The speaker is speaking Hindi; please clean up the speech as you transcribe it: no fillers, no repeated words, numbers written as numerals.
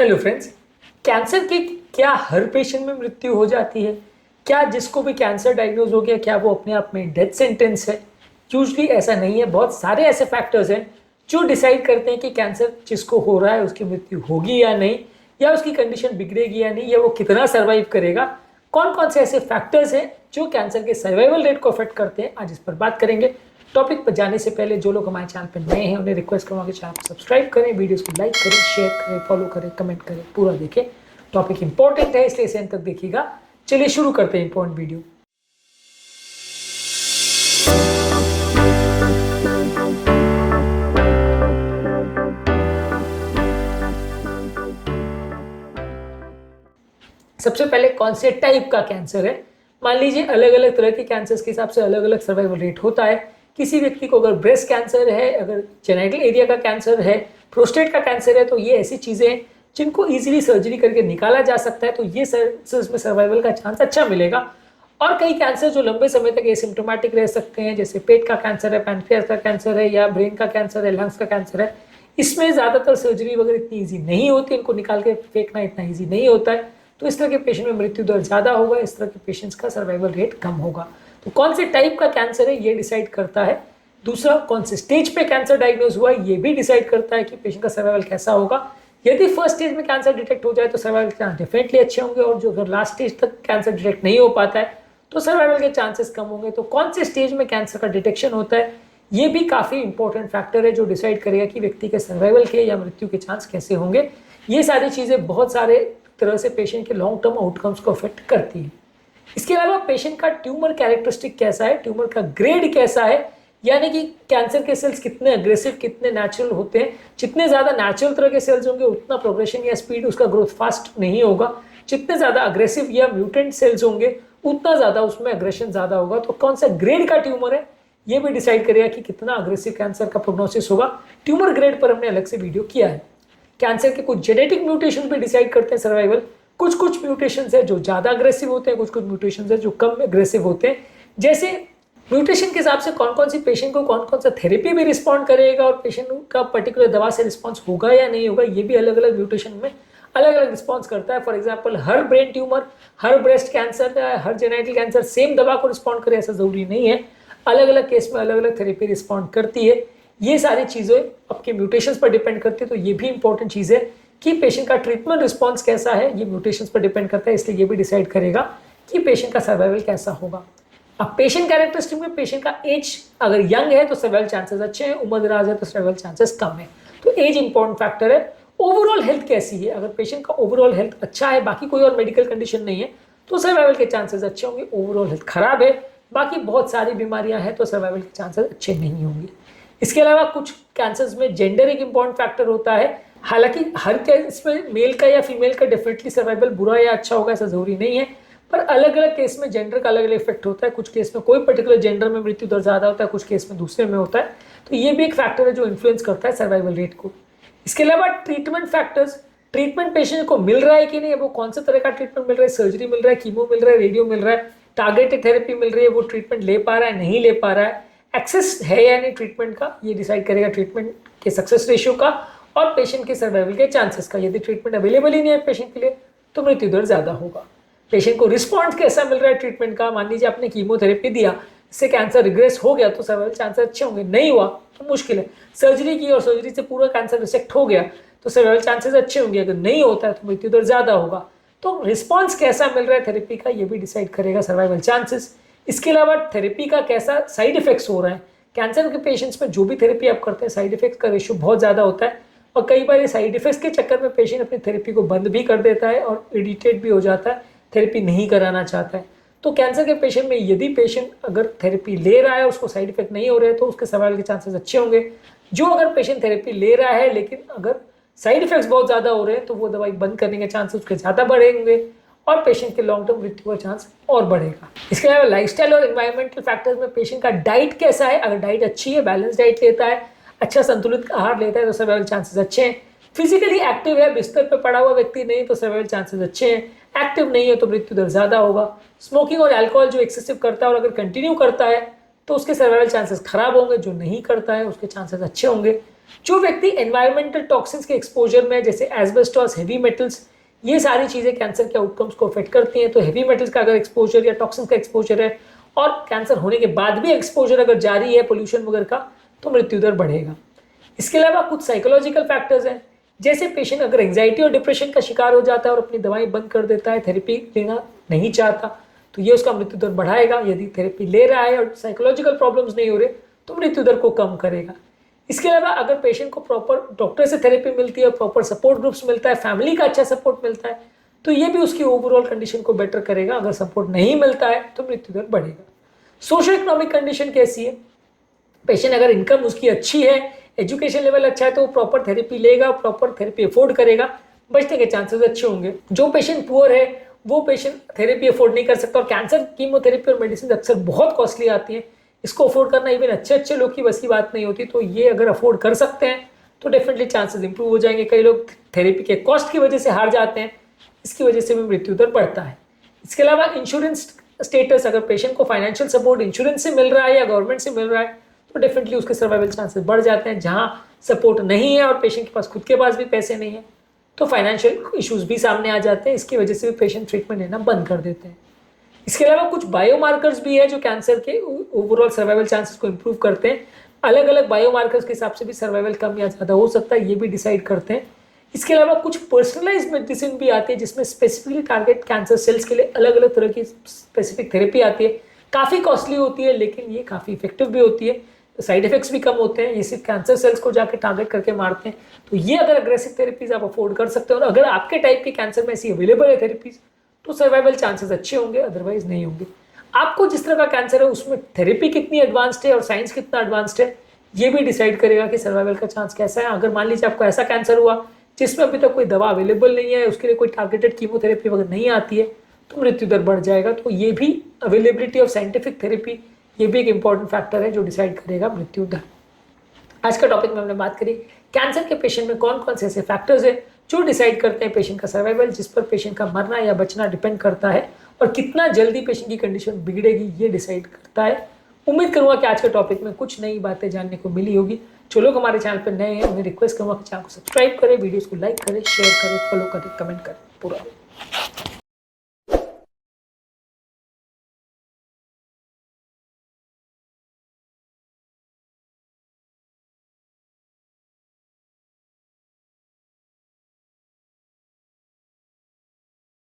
हेलो फ्रेंड्स, कैंसर की क्या हर पेशेंट में मृत्यु हो जाती है? क्या जिसको भी कैंसर डायग्नोज हो गया क्या वो अपने आप में डेथ सेंटेंस है? यूजली ऐसा नहीं है। बहुत सारे ऐसे फैक्टर्स हैं जो डिसाइड करते हैं कि कैंसर जिसको हो रहा है उसकी मृत्यु होगी या नहीं, या उसकी कंडीशन बिगड़ेगी या नहीं, या वो कितना सर्वाइव करेगा। कौन कौन से ऐसे फैक्टर्स हैं जो कैंसर के सर्वाइवल रेट को अफेक्ट करते हैं, आज इस पर बात करेंगे। टॉपिक पर जाने से पहले जो लोग हमारे चैनल पर नए हैं उन्हें रिक्वेस्ट करूँगा कि चैनल को सब्सक्राइब करें, वीडियोस को लाइक करें, शेयर करें, फॉलो करें, कमेंट करें, पूरा देखें। टॉपिक इंपॉर्टेंट है इसलिए इसे अंत तक देखिएगा। चलिए शुरू करते हैं इंपॉर्टेंट वीडियो। सबसे पहले कौन से टाइप का कैंसर है। मान लीजिए अलग अलग तरह के कैंसर के हिसाब से अलग अलग सर्वाइवल रेट होता है। किसी व्यक्ति को अगर ब्रेस्ट कैंसर है, अगर जेनिटल एरिया का कैंसर है, प्रोस्टेट का कैंसर है, तो ये ऐसी चीज़ें हैं जिनको इजीली सर्जरी करके निकाला जा सकता है, तो ये में सर्वाइवल का चांस अच्छा मिलेगा। और कई कैंसर जो लंबे समय तक एसिम्प्टोमेटिक रह सकते हैं, जैसे पेट का कैंसर है, पैनक्रियास का कैंसर है, या ब्रेन का कैंसर है, लंग्स का कैंसर है, इसमें ज़्यादातर सर्जरी वगैरह इतनी ईजी नहीं होती, इनको निकाल के फेंकना इतना ईजी नहीं होता है, तो इस तरह के पेशेंट में मृत्यु दर ज़्यादा होगा, इस तरह के पेशेंट्स का सर्वाइवल रेट कम होगा। तो कौन से टाइप का कैंसर है ये डिसाइड करता है। दूसरा, कौन से स्टेज पे कैंसर डायग्नोज हुआ है ये भी डिसाइड करता है कि पेशेंट का सर्वाइवल कैसा होगा। यदि फर्स्ट स्टेज में कैंसर डिटेक्ट हो जाए तो सर्वाइवल के चांस डेफिनेटली अच्छे होंगे, और जो अगर लास्ट स्टेज तक कैंसर डिटेक्ट नहीं हो पाता है तो सर्वाइवल के चांसेस कम होंगे। तो कौन से स्टेज में कैंसर का डिटेक्शन होता है ये भी काफ़ी इंपॉर्टेंट फैक्टर है जो डिसाइड करेगा कि व्यक्ति के सर्वाइवल के या मृत्यु के चांस कैसे होंगे। ये सारी चीज़ें बहुत सारे तरह से पेशेंट के लॉन्ग टर्म आउटकम्स को अफेक्ट करती है। इसके अलावा पेशेंट का ट्यूमर कैरेक्टरिस्टिक कैसा है, ट्यूमर का ग्रेड कैसा है, यानी कि कैंसर के सेल्स कितने अग्रेसिव, कितने नेचुरल होते हैं। जितने ज़्यादा नेचुरल तरह के सेल्स होंगे उतना प्रोग्रेशन या स्पीड उसका ग्रोथ फास्ट नहीं होगा। जितने ज़्यादा अग्रेसिव या म्यूटेंट सेल्स होंगे उतना ज़्यादा उसमें अग्रेशन ज़्यादा होगा। तो कौन सा ग्रेड का ट्यूमर है ये भी डिसाइड करेगा कि कितना अग्रेसिव कैंसर का प्रोग्नोसिस होगा। ट्यूमर ग्रेड पर हमने अलग से वीडियो किया है। कैंसर के कुछ जेनेटिक म्यूटेशन भी डिसाइड करते हैं सर्वाइवल। कुछ कुछ म्यूटेशंस है जो ज़्यादा अग्रेसिव होते हैं, कुछ कुछ म्यूटेशंस है जो कम अग्रेसिव होते हैं। जैसे म्यूटेशन के हिसाब से कौन कौन सी पेशेंट को कौन कौन सा थेरेपी भी रिस्पॉन्ड करेगा, और पेशेंट का पर्टिकुलर दवा से रिस्पॉन्स होगा या नहीं होगा, ये भी अलग अलग म्यूटेशन में अलग अलग रिस्पॉन्स करता है। For example, her brain tumour, her breast cancer, her genetic cancer same दवा को रिस्पॉन्ड करे ऐसा ज़रूरी नहीं है। अलग अलग केस में अलग अलग थेरेपी रिस्पॉन्ड करती है। ये सारी चीज़ें आपके म्यूटेशंस पर डिपेंड करती है। तो ये भी इंपॉर्टेंट चीज़ है कि पेशेंट का ट्रीटमेंट रिस्पॉन्स कैसा है, ये म्यूटेशंस पर डिपेंड करता है, इसलिए ये भी डिसाइड करेगा कि पेशेंट का सर्वाइवल कैसा होगा। अब पेशेंट कैरेक्टरिस्टिक में पेशेंट का एज अगर यंग है तो सर्वाइवल चांसेस अच्छे हैं, उम्र दराज है तो सर्वाइवल चांसेस कम है। तो एज इंपॉर्टेंट फैक्टर है। ओवरऑल हेल्थ कैसी है, अगर पेशेंट का ओवरऑल हेल्थ अच्छा है, बाकी कोई और मेडिकल कंडीशन नहीं है, तो सर्वाइवल के चांसेस अच्छे होंगे। ओवरऑल हेल्थ खराब है, बाकी बहुत सारी बीमारियां हैं, तो सर्वाइवल के चांसेस अच्छे नहीं होंगे। इसके अलावा कुछ कैंसर्स में जेंडर एक इंपॉर्टेंट फैक्टर होता है। हालांकि हर केस में मेल का या फीमेल का डेफिनेटली सर्वाइवल बुरा या अच्छा होगा ऐसा जरूरी नहीं है, पर अलग अलग केस में जेंडर का अलग अलग इफेक्ट होता है। कुछ केस में कोई पर्टिकुलर जेंडर में मृत्यु दर ज़्यादा होता है, कुछ केस में दूसरे में होता है। तो ये भी एक फैक्टर है जो इन्फ्लुएंस करता है सर्वाइवल रेट को। इसके अलावा ट्रीटमेंट फैक्टर्स, ट्रीटमेंट पेशेंट को मिल रहा है कि नहीं, वो कौन सा तरह का ट्रीटमेंट मिल रहा है, सर्जरी मिल रहा है, कीमो मिल रहा है, रेडियो मिल रहा है, टारगेटेड थेरेपी मिल रही है, वो ट्रीटमेंट ले पा रहा है, नहीं ले पा रहा है, एक्सेस है या नहीं ट्रीटमेंट का, ये डिसाइड करेगा ट्रीटमेंट के सक्सेस रेशियो का और पेशेंट के सर्वाइवल के चांसेस का। यदि ट्रीटमेंट अवेलेबल ही नहीं है पेशेंट के लिए तो मृत्यु दर ज़्यादा होगा। पेशेंट को रिस्पॉन्स कैसा मिल रहा है ट्रीटमेंट का, मान लीजिए आपने कीमोथेरेपी दिया, इससे कैंसर रिग्रेस हो गया तो सर्वाइवल चांसेस अच्छे होंगे, नहीं हुआ तो मुश्किल है। सर्जरी की और सर्जरी से पूरा कैंसर रिसेक्ट हो गया तो सर्वाइवल चांसेस अच्छे होंगे, अगर नहीं होता है तो मृत्यु दर ज़्यादा होगा। तो रिस्पॉन्स कैसा मिल रहा है थेरेपी का ये भी डिसाइड करेगा सर्वाइवल चांसेस। इसके अलावा थेरेपी का कैसा साइड इफेक्ट्स हो रहा है। कैंसर के पेशेंट्स में जो भी थेरेपी आप करते हैं साइड इफेक्ट्स का रेशियो बहुत ज़्यादा होता है, और कई बार ये साइड इफेक्ट्स के चक्कर में पेशेंट अपनी थेरेपी को बंद भी कर देता है और इरिटेट भी हो जाता है, थेरेपी नहीं कराना चाहता है। तो कैंसर के पेशेंट में यदि पेशेंट अगर थेरेपी ले रहा है, उसको साइड इफेक्ट नहीं हो रहे तो उसके सर्वाइवल के चांसेस अच्छे होंगे। जो अगर पेशेंट थेरेपी ले रहा है लेकिन अगर साइड इफेक्ट्स बहुत ज़्यादा हो रहे हैं तो वो दवाई बंद करने के चांसेस उसके ज़्यादा बढ़ेंगे और पेशेंट के लॉन्ग टर्म मृत्यु का चांस और बढ़ेगा। इसके अलावा लाइफस्टाइल और एनवायरमेंटल फैक्टर्स में पेशेंट का डाइट कैसा है। अगर डाइट अच्छी है, बैलेंस डाइट लेता है, अच्छा संतुलित आहार लेता है तो सर्वाइवल चांसेस अच्छे हैं। फिजिकली एक्टिव है, बिस्तर पर पड़ा हुआ व्यक्ति नहीं तो सर्वाइवल चांसेस अच्छे हैं। एक्टिव नहीं है तो मृत्यु दर ज़्यादा होगा। स्मोकिंग और अल्कोहल जो एक्सेसिव करता है और अगर कंटिन्यू करता है तो उसके सर्वाइवल चांसेस खराब होंगे, जो नहीं करता है उसके चांसेस अच्छे होंगे। जो व्यक्ति एनवायरमेंटल टॉक्सिन्स के एक्सपोजर में, जैसे एस्बेस्टॉस, हेवी मेटल्स, ये सारी चीज़ें कैंसर के आउटकम्स को अफेक्ट करती हैं। तो हेवी मेटल्स का अगर एक्सपोजर या टॉक्सिन्स का एक्सपोजर है और कैंसर होने के बाद भी एक्सपोजर अगर जारी है पोल्यूशन वगैरह का, तो मृत्यु दर बढ़ेगा। इसके अलावा कुछ साइकोलॉजिकल फैक्टर्स हैं, जैसे पेशेंट अगर एंजाइटी और डिप्रेशन का शिकार हो जाता है और अपनी दवाई बंद कर देता है, थेरेपी लेना नहीं चाहता, तो ये उसका मृत्यु दर बढ़ाएगा। यदि थेरेपी ले रहा है और साइकोलॉजिकल प्रॉब्लम्स नहीं हो रहे, तो मृत्यु दर को कम करेगा। इसके अलावा अगर पेशेंट को प्रॉपर डॉक्टर से थेरेपी मिलती है, प्रॉपर सपोर्ट ग्रुप्स मिलता है, फैमिली का अच्छा सपोर्ट मिलता है, तो ये भी उसकी ओवरऑल कंडीशन को बेटर करेगा। अगर सपोर्ट नहीं मिलता है तो मृत्यु दर बढ़ेगा। सोशल इकोनॉमिक कंडीशन कैसी है? पेशेंट अगर इनकम उसकी अच्छी है, एजुकेशन लेवल अच्छा है, तो वो प्रॉपर थेरेपी लेगा, प्रॉपर थेरेपी अफोर्ड करेगा, बचने के चांसेस अच्छे होंगे। जो पेशेंट पुअर है वो पेशेंट थेरेपी अफोर्ड नहीं कर सकता, और कैंसर कीमोथेरेपी और मेडिसिन अक्सर बहुत कॉस्टली आती है, इसको अफोर्ड करना इवन अच्छे लोग की बस की बात नहीं होती। तो ये अगर अफोर्ड कर सकते हैं तो डेफिनेटली चांसेस इंप्रूव हो जाएंगे। कई लोग थेरेपी के कॉस्ट की वजह से हार जाते हैं, इसकी वजह से भी मृत्यु दर बढ़ता है। इसके अलावा इंश्योरेंस स्टेटस, अगर पेशेंट को फाइनेंशियल सपोर्ट इंश्योरेंस से मिल रहा है या गवर्नमेंट से मिल रहा है, तो डेफिनेटली उसके सर्वाइवल चांसेस बढ़ जाते हैं। जहां सपोर्ट नहीं है और पेशेंट के पास खुद के पास भी पैसे नहीं है, तो फाइनेंशियल इश्यूज भी सामने आ जाते हैं, इसकी वजह से भी पेशेंट ट्रीटमेंट लेना बंद कर देते हैं। इसके अलावा कुछ बायोमार्कर्स भी है जो कैंसर के ओवरऑल सर्वाइवल चांसेस को इंप्रूव करते हैं। अलग अलग बायोमार्कर्स के हिसाब से भी सर्वाइवल कम या ज़्यादा हो सकता है, ये भी डिसाइड करते हैं। इसके अलावा कुछ पर्सनलाइज मेडिसिन भी आती है, जिसमें स्पेसिफिकली टारगेट कैंसर सेल्स के लिए अलग अलग तरह की स्पेसिफिक थेरेपी आती है। काफ़ी कॉस्टली होती है, लेकिन ये काफ़ी इफेक्टिव भी होती है, साइड इफेक्ट्स भी कम होते हैं। ये सिर्फ कैंसर सेल्स को जाके टारगेट करके मारते हैं। तो ये अगर अग्रेसिव थेरेपीज आप अफोर्ड कर सकते हो, और अगर आपके टाइप के कैंसर में ऐसी अवेलेबल है थेरेपीज, तो सर्वाइवल चांसेस अच्छे होंगे, अदरवाइज नहीं होंगे। आपको जिस तरह का कैंसर है उसमें थेरेपी कितनी एडवांस्ड है और साइंस कितना एडवांस्ड है, ये भी डिसाइड करेगा कि सर्वाइवल का चांस कैसा है। अगर मान लीजिए आपको ऐसा कैंसर हुआ जिसमें अभी तक कोई दवा अवेलेबल नहीं है, उसके लिए कोई टारगेटेड कीमोथेरेपी वगैरह नहीं आती है, तो मृत्यु दर बढ़ जाएगा। तो ये भी अवेलेबिलिटी ऑफ साइंटिफिक थेरेपी, ये भी एक इंपॉर्टेंट फैक्टर है जो डिसाइड करेगा मृत्यु दर। आज का टॉपिक में हमने बात करी कैंसर के पेशेंट में कौन कौन से ऐसे फैक्टर्स है जो डिसाइड करते हैं पेशेंट का सर्वाइवल, जिस पर पेशेंट का मरना या बचना डिपेंड करता है, और कितना जल्दी पेशेंट की कंडीशन बिगड़ेगी ये डिसाइड करता है। उम्मीद करूंगा कि आज के टॉपिक में कुछ नई बातें जानने को मिली होगी। जो लोग हमारे चैनल पर नए हैं उन्हें रिक्वेस्ट करूंगा कि चैनल को सब्सक्राइब करें, वीडियोस को लाइक करें, शेयर करें, फॉलो करें, कमेंट करें पूरा।